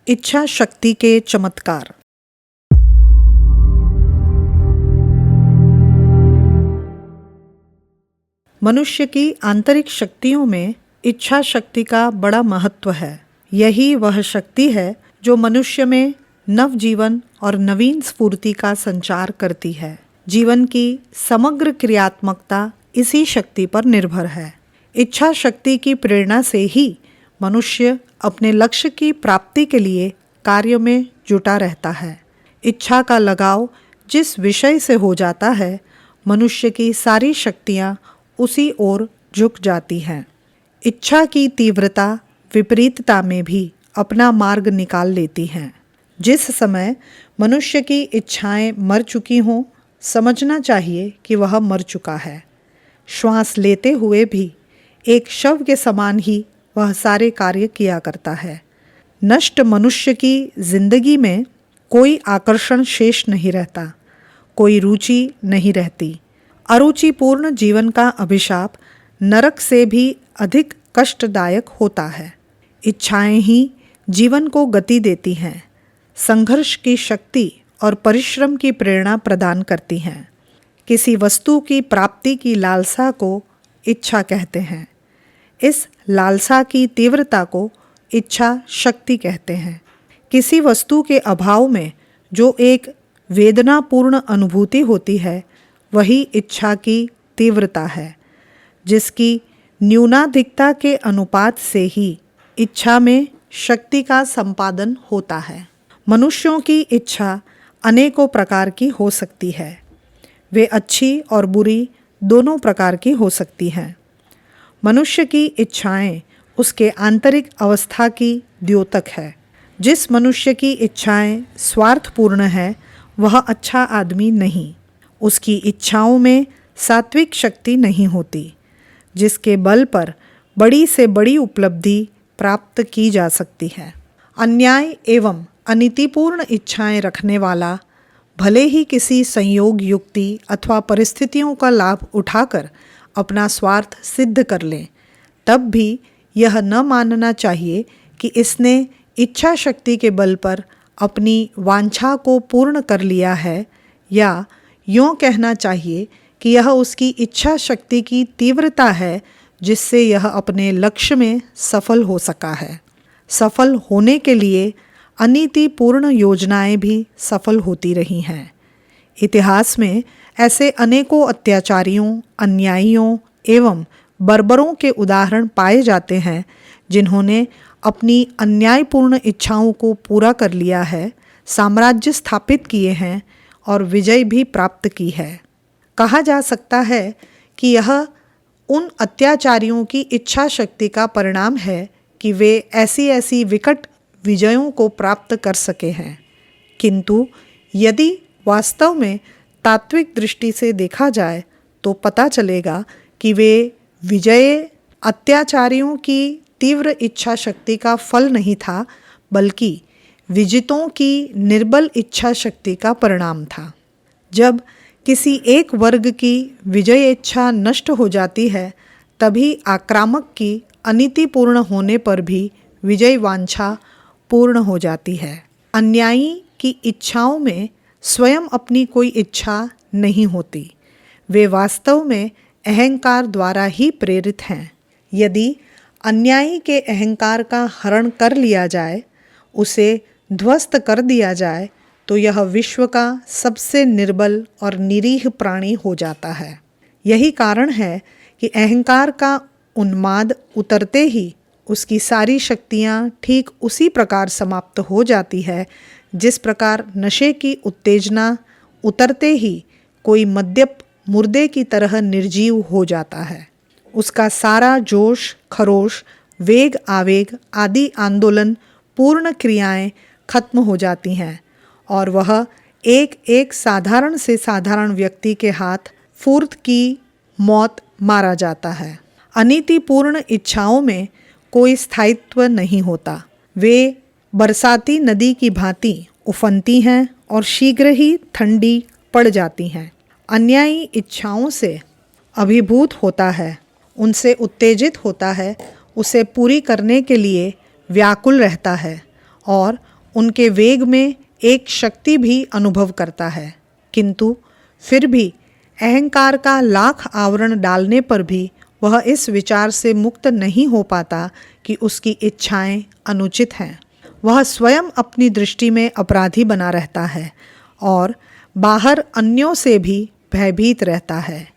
इच्छा शक्ति के चमत्कार। मनुष्य की आंतरिक शक्तियों में इच्छा शक्ति का बड़ा महत्व है। यही वह शक्ति है जो मनुष्य में नवजीवन और नवीन स्फूर्ति का संचार करती है। जीवन की समग्र क्रियात्मकता इसी शक्ति पर निर्भर है। इच्छा शक्ति की प्रेरणा से ही मनुष्य अपने लक्ष्य की प्राप्ति के लिए कार्य में जुटा रहता है। इच्छा का लगाव जिस विषय से हो जाता है, मनुष्य की सारी शक्तियाँ उसी ओर झुक जाती हैं। इच्छा की तीव्रता विपरीतता में भी अपना मार्ग निकाल लेती हैं। जिस समय मनुष्य की इच्छाएं मर चुकी हों, समझना चाहिए कि वह मर चुका है। श्वास लेते हुए भी एक शव के समान ही वह सारे कार्य किया करता है। नष्ट मनुष्य की जिंदगी में कोई आकर्षण शेष नहीं रहता, कोई रुचि नहीं रहती। अरुचिपूर्ण जीवन का अभिशाप नरक से भी अधिक कष्टदायक होता है। इच्छाएं ही जीवन को गति देती हैं, संघर्ष की शक्ति और परिश्रम की प्रेरणा प्रदान करती हैं। किसी वस्तु की प्राप्ति की लालसा को इच्छा कहते हैं। इस लालसा की तीव्रता को इच्छा शक्ति कहते हैं। किसी वस्तु के अभाव में जो एक वेदनापूर्ण अनुभूति होती है, वही इच्छा की तीव्रता है, जिसकी न्यूनाधिकता के अनुपात से ही इच्छा में शक्ति का संपादन होता है। मनुष्यों की इच्छा अनेकों प्रकार की हो सकती है। वे अच्छी और बुरी दोनों प्रकार की हो सकती हैं। मनुष्य की इच्छाएं उसके आंतरिक अवस्था की द्योतक है। जिस मनुष्य की इच्छाएं स्वार्थपूर्ण है, वह अच्छा आदमी नहीं। उसकी इच्छाओं में सात्विक शक्ति नहीं होती, जिसके बल पर बड़ी से बड़ी उपलब्धि प्राप्त की जा सकती है। अन्याय एवं अनीतिपूर्ण इच्छाएं रखने वाला भले ही किसी संयोग, युक्ति अथवा परिस्थितियों का लाभ उठाकर अपना स्वार्थ सिद्ध कर ले, तब भी यह न मानना चाहिए कि इसने इच्छा शक्ति के बल पर अपनी वांछा को पूर्ण कर लिया है, या यूँ कहना चाहिए कि यह उसकी इच्छा शक्ति की तीव्रता है जिससे यह अपने लक्ष्य में सफल हो सका है। सफल होने के लिए अनीतिपूर्ण योजनाएं भी सफल होती रही हैं। इतिहास में ऐसे अनेकों अत्याचारियों, अन्यायियों एवं बर्बरों के उदाहरण पाए जाते हैं, जिन्होंने अपनी अन्यायपूर्ण इच्छाओं को पूरा कर लिया है, साम्राज्य स्थापित किए हैं और विजय भी प्राप्त की है। कहा जा सकता है कि यह उन अत्याचारियों की इच्छा शक्ति का परिणाम है कि वे ऐसी ऐसी विकट विजयों को प्राप्त कर सके हैं। किंतु यदि वास्तव में तात्विक दृष्टि से देखा जाए तो पता चलेगा कि वे विजय अत्याचारियों की तीव्र इच्छा शक्ति का फल नहीं था, बल्कि विजितों की निर्बल इच्छा शक्ति का परिणाम था। जब किसी एक वर्ग की विजय इच्छा नष्ट हो जाती है, तभी आक्रामक की अनीतिपूर्ण होने पर भी विजय वांछा पूर्ण हो जाती है। अन्यायी की इच्छाओं में स्वयं अपनी कोई इच्छा नहीं होती, वे वास्तव में अहंकार द्वारा ही प्रेरित हैं। यदि अन्यायी के अहंकार का हरण कर लिया जाए, उसे ध्वस्त कर दिया जाए, तो यह विश्व का सबसे निर्बल और निरीह प्राणी हो जाता है। यही कारण है कि अहंकार का उन्माद उतरते ही उसकी सारी शक्तियाँ ठीक उसी प्रकार समाप्त हो जाती है, जिस प्रकार नशे की उत्तेजना उतरते ही कोई मद्यप मुर्दे की तरह निर्जीव हो जाता है। उसका सारा जोश, खरोश, वेग, आवेग आदि आंदोलन, पूर्ण क्रियाएं खत्म हो जाती हैं और वह एक एक साधारण से साधारण व्यक्ति के हाथ फूर्त की मौत मारा जाता है। अनीतिपूर्ण इच्छाओं में कोई स्थायित्व नहीं होता। वे बरसाती नदी की भांति उफनती हैं और शीघ्र ही ठंडी पड़ जाती हैं। अन्यायी इच्छाओं से अभिभूत होता है, उनसे उत्तेजित होता है, उसे पूरी करने के लिए व्याकुल रहता है और उनके वेग में एक शक्ति भी अनुभव करता है, किंतु फिर भी अहंकार का लाख आवरण डालने पर भी वह इस विचार से मुक्त नहीं हो पाता कि उसकी इच्छाएं अनुचित हैं। वह स्वयं अपनी दृष्टि में अपराधी बना रहता है और बाहर अन्यों से भी भयभीत रहता है।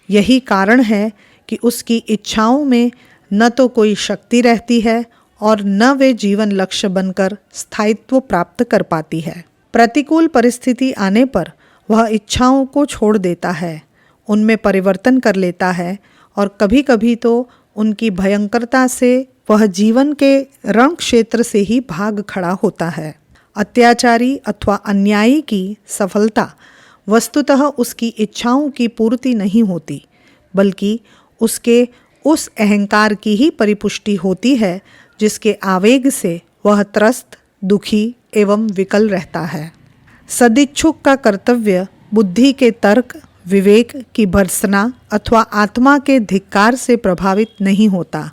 यही कारण है कि उसकी इच्छाओं में न तो कोई शक्ति रहती है और न वे जीवन लक्ष्य बनकर स्थायित्व प्राप्त कर पाती है। प्रतिकूल परिस्थिति आने पर वह इच्छाओं को छोड़ देता है, उनमें परिवर्तन कर लेता है और कभी कभी तो उनकी भयंकरता से वह जीवन के रण क्षेत्र से ही भाग खड़ा होता है। अत्याचारी अथवा अन्यायी की सफलता वस्तुतः उसकी इच्छाओं की पूर्ति नहीं होती, बल्कि उसके उस अहंकार की ही परिपुष्टि होती है जिसके आवेग से वह त्रस्त, दुखी एवं विकल रहता है। सदिच्छुक का कर्तव्य बुद्धि के तर्क, विवेक की भर्त्सना अथवा आत्मा के धिक्कार से प्रभावित नहीं होता,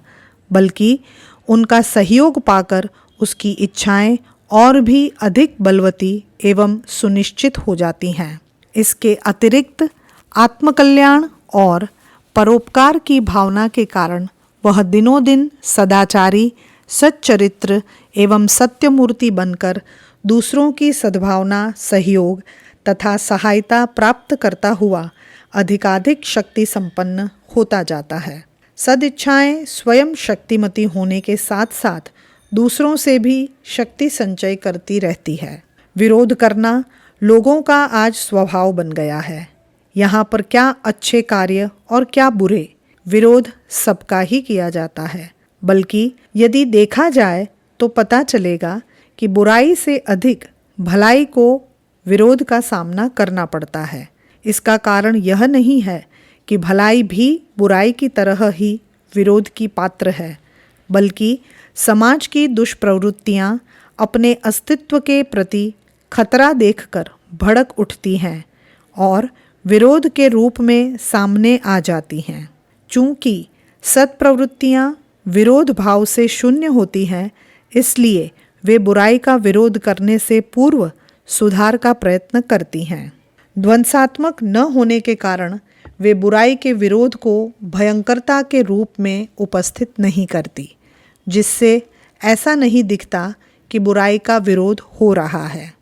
बल्कि उनका सहयोग पाकर उसकी इच्छाएं और भी अधिक बलवती एवं सुनिश्चित हो जाती हैं। इसके अतिरिक्त आत्मकल्याण और परोपकार की भावना के कारण वह दिनों दिन सदाचारी, सच्चरित्र एवं सत्यमूर्ति बनकर दूसरों की सद्भावना, सहयोग तथा सहायता प्राप्त करता हुआ अधिकाधिक शक्ति संपन्न होता जाता है। सदिच्छाएं स्वयं शक्तिमती होने के साथ साथ दूसरों से भी शक्ति संचय करती रहती है। विरोध करना लोगों का आज स्वभाव बन गया है। यहाँ पर क्या अच्छे कार्य और क्या बुरे, विरोध सबका ही किया जाता है। बल्कि यदि देखा जाए तो पता चलेगा कि बुराई से अधिक भलाई को विरोध का सामना करना पड़ता है। इसका कारण यह नहीं है कि भलाई भी बुराई की तरह ही विरोध की पात्र है, बल्कि समाज की दुष्प्रवृत्तियां अपने अस्तित्व के प्रति खतरा देखकर भड़क उठती हैं और विरोध के रूप में सामने आ जाती हैं। चूंकि सत्प्रवृत्तियां विरोध भाव से शून्य होती हैं, इसलिए वे बुराई का विरोध करने से पूर्व सुधार का प्रयत्न करती हैं। ध्वंसात्मक न होने के कारण वे बुराई के विरोध को भयंकरता के रूप में उपस्थित नहीं करती, जिससे ऐसा नहीं दिखता कि बुराई का विरोध हो रहा है।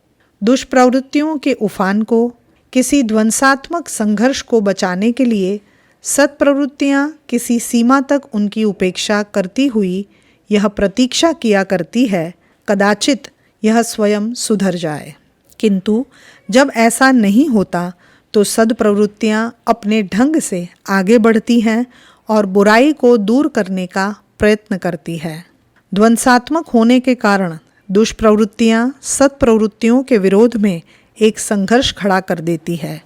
दुष्प्रवृत्तियों के उफान को, किसी ध्वंसात्मक संघर्ष को बचाने के लिए सत्प्रवृत्तियां किसी सीमा तक उनकी उपेक्षा करती हुई यह प्रतीक्षा किया करती है कदाचित यह स्वयं सुधर जाए। किंतु जब ऐसा नहीं होता तो सद्प्रवृत्तियां अपने ढंग से आगे बढ़ती हैं और बुराई को दूर करने का प्रयत्न करती है। ध्वंसात्मक होने के कारण दुष्प्रवृत्तियां सत्प्रवृत्तियों के विरोध में एक संघर्ष खड़ा कर देती है,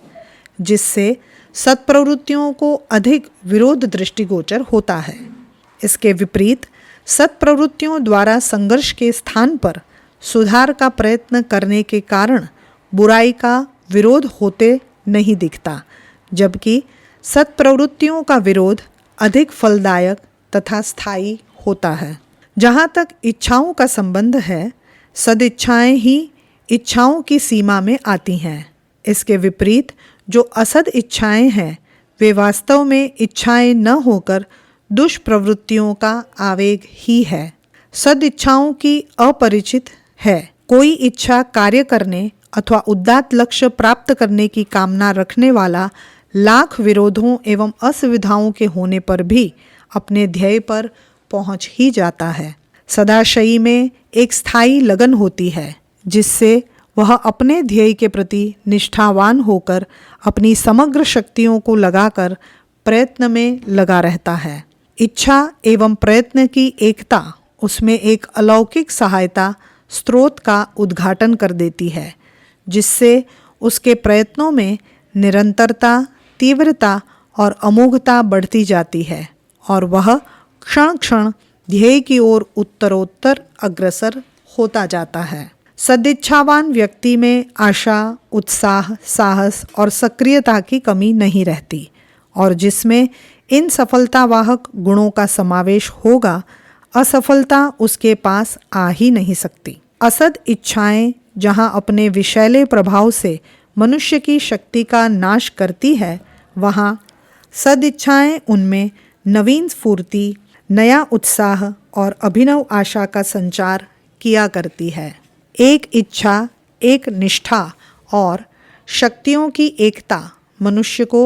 जिससे सत्प्रवृत्तियों को अधिक विरोध दृष्टिगोचर होता है। इसके विपरीत सत्प्रवृत्तियों द्वारा संघर्ष के स्थान पर सुधार का प्रयत्न करने के कारण बुराई का विरोध होते नहीं दिखता, जबकि सत्प्रवृत्तियों का विरोध अधिक फलदायक तथा स्थायी होता है। जहाँ तक इच्छाओं का संबंध है, सदिच्छाएं ही इच्छाओं की सीमा में आती हैं। इसके विपरीत जो असद इच्छाएं हैं, वे वास्तव में इच्छाएं न होकर दुष्प्रवृत्तियों का आवेग ही है। सदिच्छाओं की अपरिचित है। कोई इच्छा कार्य करने अथवा उदात्त लक्ष्य प्राप्त करने की कामना रखने वाला लाख विरोधों एवं असुविधाओं के होने पर भी अपने ध्येय पर पहुंच ही जाता है। सदाशयी में एक स्थायी लगन होती है, जिससे वह अपने ध्येय के प्रति निष्ठावान होकर अपनी समग्र शक्तियों को लगाकर प्रयत्न में लगा रहता है। इच्छा एवं प्रयत्न की एकता उसमें एक अलौकिक सहायता स्रोत का उद्घाटन कर देती है, जिससे उसके प्रयत्नों में निरंतरता, तीव्रता और अमोघता बढ़ती जाती है और वह क्षण क्षण ध्येय की ओर उत्तरोत्तर अग्रसर होता जाता है। सदिच्छावान व्यक्ति में आशा, उत्साह, साहस और सक्रियता की कमी नहीं रहती और जिसमें इन सफलतावाहक गुणों का समावेश होगा, असफलता उसके पास आ ही नहीं सकती। असद इच्छाएं जहाँ अपने विषैले प्रभाव से मनुष्य की शक्ति का नाश करती है, वहाँ सद इच्छाएं उनमें नवीन स्फूर्ति, नया उत्साह और अभिनव आशा का संचार किया करती है। एक इच्छा, एक निष्ठा और शक्तियों की एकता मनुष्य को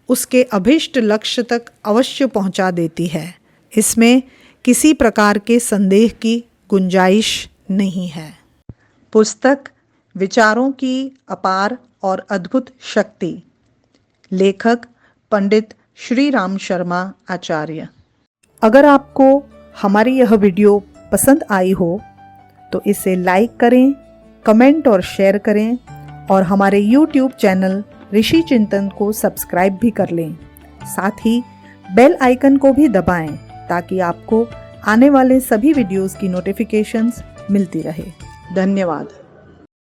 उसके अभीष्ट लक्ष्य तक अवश्य पहुंचा देती है। इसमें किसी प्रकार के संदेह की गुंजाइश नहीं है। पुस्तक विचारों की अपार और अद्भुत शक्ति, लेखक पंडित श्री राम शर्मा आचार्य। अगर आपको हमारी यह वीडियो पसंद आई हो तो इसे लाइक करें, कमेंट और शेयर करें और हमारे YouTube चैनल ऋषि चिंतन को सब्सक्राइब भी कर लें। साथ ही बेल आइकन को भी दबाएं ताकि आपको आने वाले सभी वीडियोस की नोटिफिकेशंस मिलती रहे। धन्यवाद।